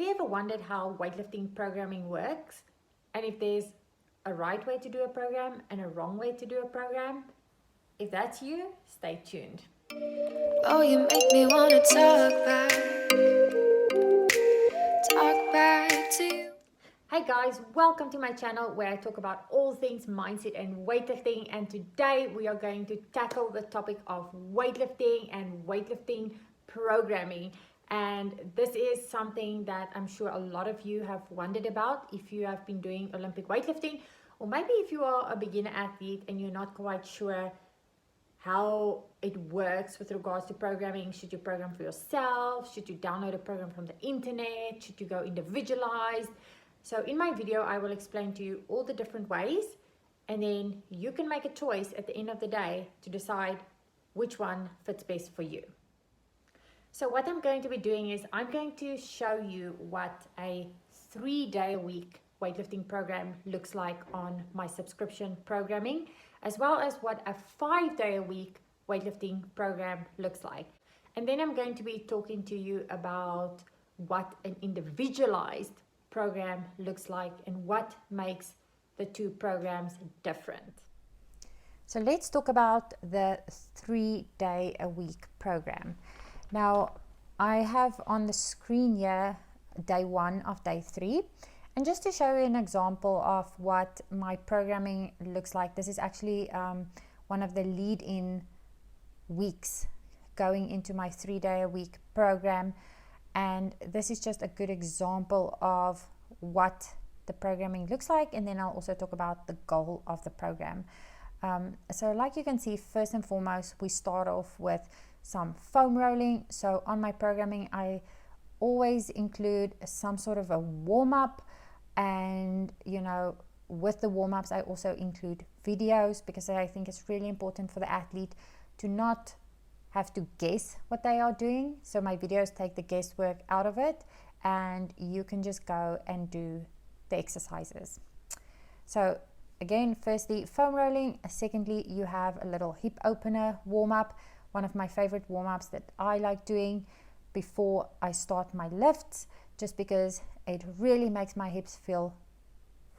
you ever wondered how weightlifting programming works? And if there's a right way to do a program and a wrong way to do a program? If that's you, stay tuned. Oh, you make me wanna talk back to you. Hey guys, welcome to my channel where I talk about all things mindset and weightlifting, and today we are going to tackle the topic of weightlifting and weightlifting programming. And this is something that I'm sure a lot of you have wondered about if you have been doing Olympic weightlifting, or maybe if you are a beginner athlete and you're not quite sure how it works with regards to programming. Should you program for yourself? Should you download a program from the internet? Should you go individualized? So in my video, I will explain to you all the different ways, and then you can make a choice at the end of the day to decide which one fits best for you. So what I'm going to be doing is I'm going to show you what a 3-day-a-week weightlifting program looks like on my subscription programming, as well as what a 5-day-a-week weightlifting program looks like. And then I'm going to be talking to you about what an individualized program looks like and what makes the two programs different. So let's talk about the 3-day-a-week program. Now, I have on the screen here day 1 of day 3. And just to show you an example of what my programming looks like, this is actually one of the lead-in weeks going into my 3-day-a-week program. And this is just a good example of what the programming looks like. And then I'll also talk about the goal of the program. So like you can see, first and foremost, we start off with some foam rolling. So on my programming, I always include some sort of a warm-up. And with the warm-ups I also include videos, because I think it's really important for the athlete to not have to guess what they are doing. So my videos take the guesswork out of it, and you can just go and do the exercises. So again, firstly, foam rolling. Secondly, you have a little hip opener warm-up, one of my favorite warm-ups that I like doing before I start my lifts, just because it really makes my hips feel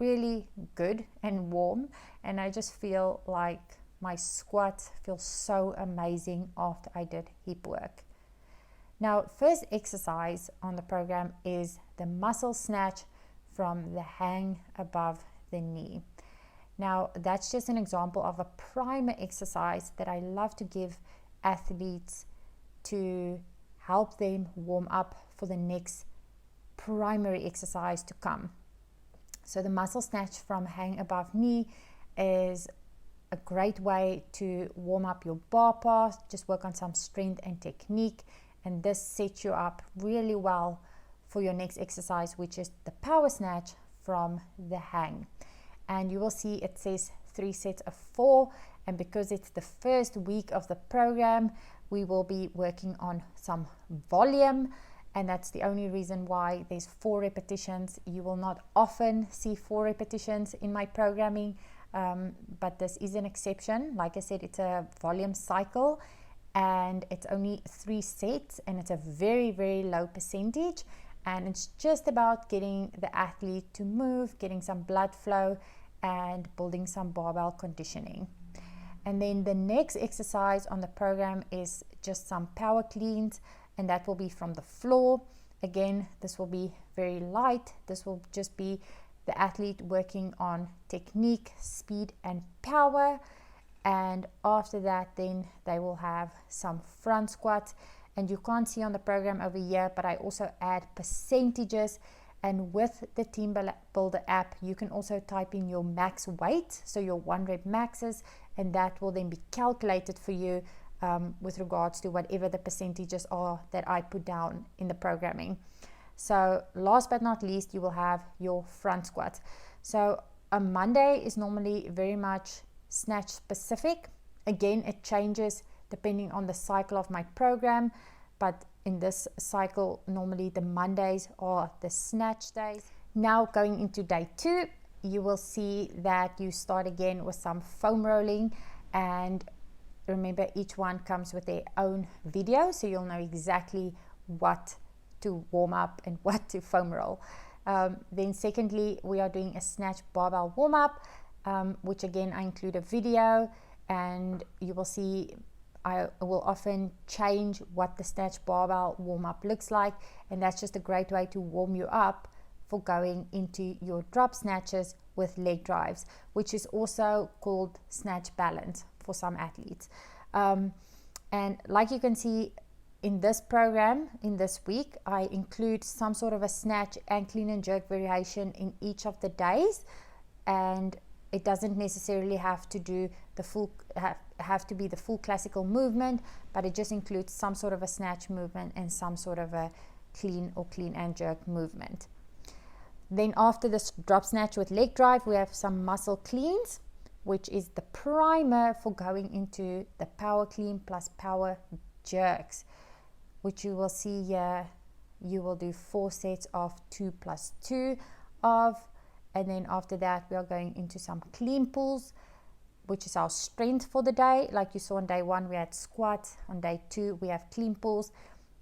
really good and warm, and I just feel like my squat feels so amazing after I did hip work. Now, first exercise on the program is the muscle snatch from the hang above the knee. Now, that's just an example of a primer exercise that I love to give athletes to help them warm up for the next primary exercise to come. So the muscle snatch from hang above knee is a great way to warm up your bar path, just work on some strength and technique, and this sets you up really well for your next exercise, which is the power snatch from the hang. And you will see it says 3 sets of 4, and because it's the first week of the program, we will be working on some volume. And that's the only reason why there's 4 repetitions. You will not often see 4 repetitions in my programming, but this is an exception. Like I said, it's a volume cycle, and it's only 3 sets, and it's a very, very low percentage. And it's just about getting the athlete to move, getting some blood flow, and building some barbell conditioning. And then the next exercise on the program is just some power cleans, and that will be from the floor. Again, this will be very light. This will just be the athlete working on technique, speed, and power. And after that, then they will have some front squats. And you can't see on the program over here, but I also add percentages. And with the Team Builder app, you can also type in your max weight, so your 1 rep maxes, and that will then be calculated for you with regards to whatever the percentages are that I put down in the programming. So last but not least, you will have your front squats. So a Monday is normally very much snatch specific. Again, it changes depending on the cycle of my program, but in this cycle, normally the Mondays are the snatch days. Now going into day 2, you will see that you start again with some foam rolling, and remember, each one comes with their own video, so you'll know exactly what to warm up and what to foam roll. Then secondly, we are doing a snatch barbell warm up, which again I include a video, and you will see I will often change what the snatch barbell warm up looks like, and that's just a great way to warm you up for going into your drop snatches with leg drives, which is also called snatch balance for some athletes. And like you can see in this program, in this week, I include some sort of a snatch and clean and jerk variation in each of the days, and it doesn't necessarily have to do the full have to be the full classical movement, but it just includes some sort of a snatch movement and some sort of a clean and jerk movement. Then after this drop snatch with leg drive, we have some muscle cleans, which is the primer for going into the power clean plus power jerks, which you will see here. You will do 4 sets of 2 plus 2 of, and then after that we are going into some clean pulls, which is our strength for the day. Like you saw on day 1 we had squats, on day 2 we have clean pulls,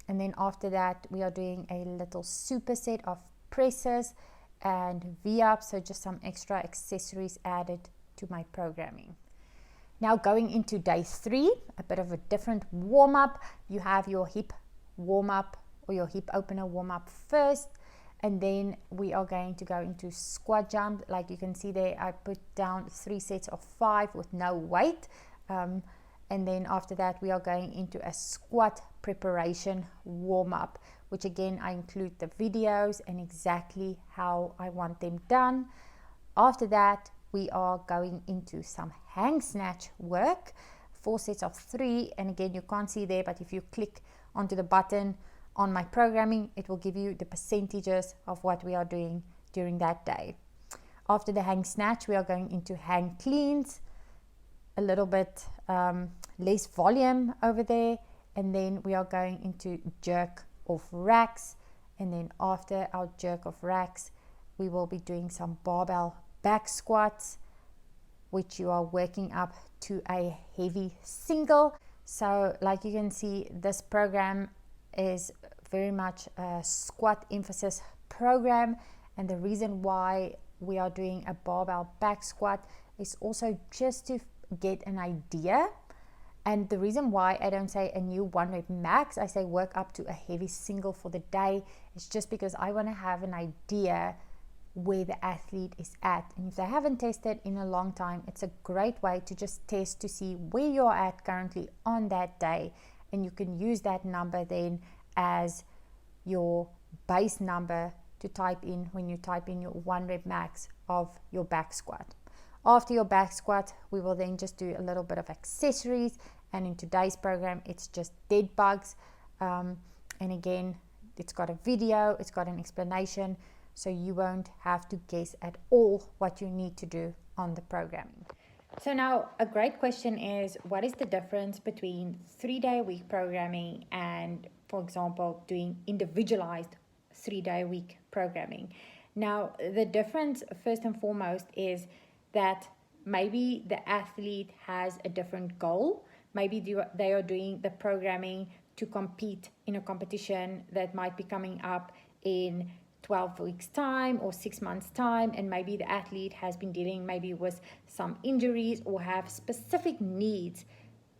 and then after that we are doing a little superset of presses and V-ups, so just some extra accessories added to my programming. Now going into day 3, a bit of a different warm-up. You have your hip warm-up or your hip opener warm-up first, and then we are going to go into squat jump. Like you can see there, I put down 3 sets of 5 with no weight, and then after that we are going into a squat preparation warm-up, which again I include the videos and exactly how I want them done. After that we are going into some hang snatch work, 4 sets of 3, and again you can't see there, but if you click onto the button on my programming, it will give you the percentages of what we are doing during that day. After the hang snatch, we are going into hang cleans, a little bit less volume over there, and then we are going into jerk off racks, and then after our jerk off racks, we will be doing some barbell back squats, which you are working up to a heavy single. So like you can see, this program is very much a squat emphasis program, and the reason why we are doing a barbell back squat is also just to get an idea. And the reason why I don't say a new 1 rep max, I say work up to a heavy single for the day, is just because I want to have an idea where the athlete is at. And if they haven't tested in a long time, it's a great way to just test to see where you're at currently on that day, and you can use that number then as your base number to type in when you type in your 1 rep max of your back squat. After your back squat, we will then just do a little bit of accessories, and in today's program it's just dead bugs, and again it's got a video, it's got an explanation, so you won't have to guess at all what you need to do on the programming. So now a great question is, what is the difference between 3-day-a-week programming and, for example, doing individualized 3-day-a-week programming? Now the difference first and foremost is that maybe the athlete has a different goal. Maybe they are doing the programming to compete in a competition that might be coming up in 12 weeks time or 6 months time, and maybe the athlete has been dealing maybe with some injuries or have specific needs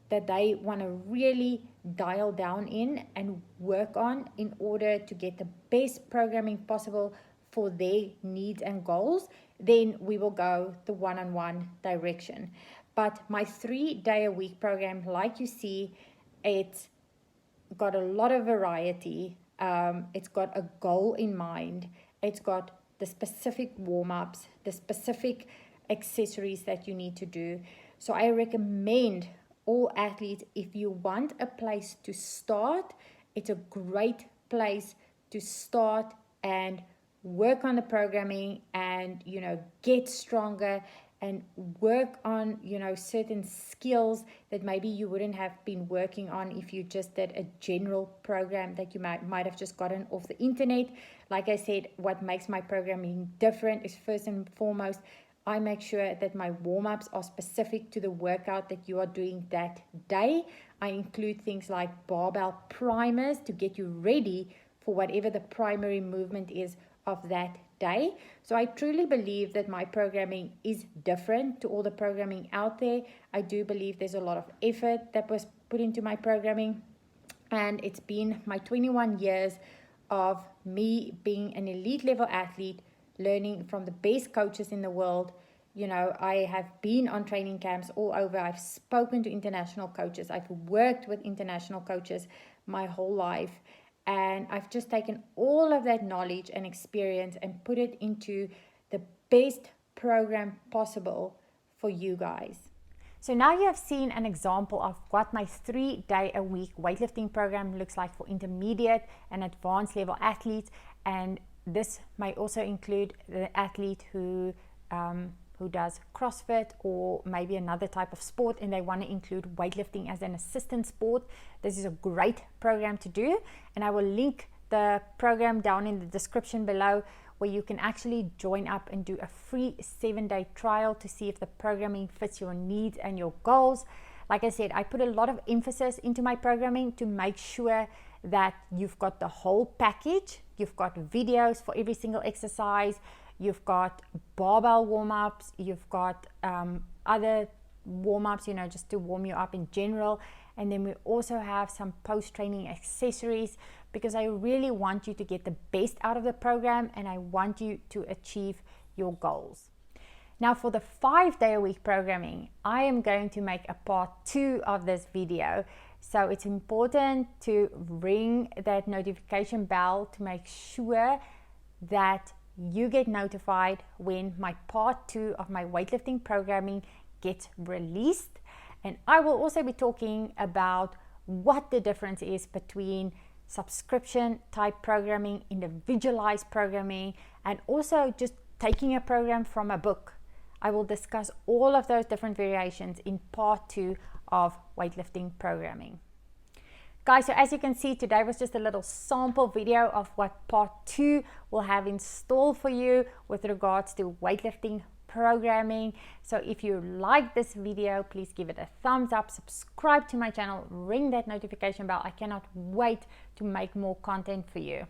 that they want to really dial down in and work on in order to get the best programming possible for their needs and goals. Then we will go the one-on-one direction. But my 3-day-a-week program, like you see, it's got a lot of variety. It's got a goal in mind. It's got the specific warm-ups, the specific accessories that you need to do. So I recommend all athletes, if you want a place to start, it's a great place to start and work on the programming and, get stronger and work on, certain skills that maybe you wouldn't have been working on if you just did a general program that you might have just gotten off the internet. Like I said, what makes my programming different is first and foremost, I make sure that my warm-ups are specific to the workout that you are doing that day. I include things like barbell primers to get you ready for whatever the primary movement is of that day. So I truly believe that my programming is different to all the programming out there. I do believe there's a lot of effort that was put into my programming, and it's been my 21 years of me being an elite level athlete, learning from the best coaches in the world. You know, I have been on training camps all over. I've spoken to international coaches. I've worked with international coaches my whole life. And I've just taken all of that knowledge and experience and put it into the best program possible for you guys. So now you have seen an example of what my 3-day-a-week weightlifting program looks like for intermediate and advanced level athletes. And this may also include the athlete who does CrossFit or maybe another type of sport, and they want to include weightlifting as an assistant sport. This is a great program to do, and I will link the program down in the description below, where you can actually join up and do a free 7-day trial to see if the programming fits your needs and your goals. Like I said, I put a lot of emphasis into my programming to make sure that you've got the whole package. You've got videos for every single exercise. You've got barbell warm-ups, you've got other warm-ups, you know, just to warm you up in general. And then we also have some post-training accessories, because I really want you to get the best out of the program and I want you to achieve your goals. Now for the 5-day-a-week programming, I am going to make a part 2 of this video. So it's important to ring that notification bell to make sure that you get notified when my part 2 of my weightlifting programming gets released. And I will also be talking about what the difference is between subscription type programming, individualized programming, and also just taking a program from a book. I will discuss all of those different variations in part 2 of weightlifting programming. Guys, so as you can see, today was just a little sample video of what part 2 will have in store for you with regards to weightlifting programming. So if you like this video, please give it a thumbs up, subscribe to my channel, ring that notification bell. I cannot wait to make more content for you.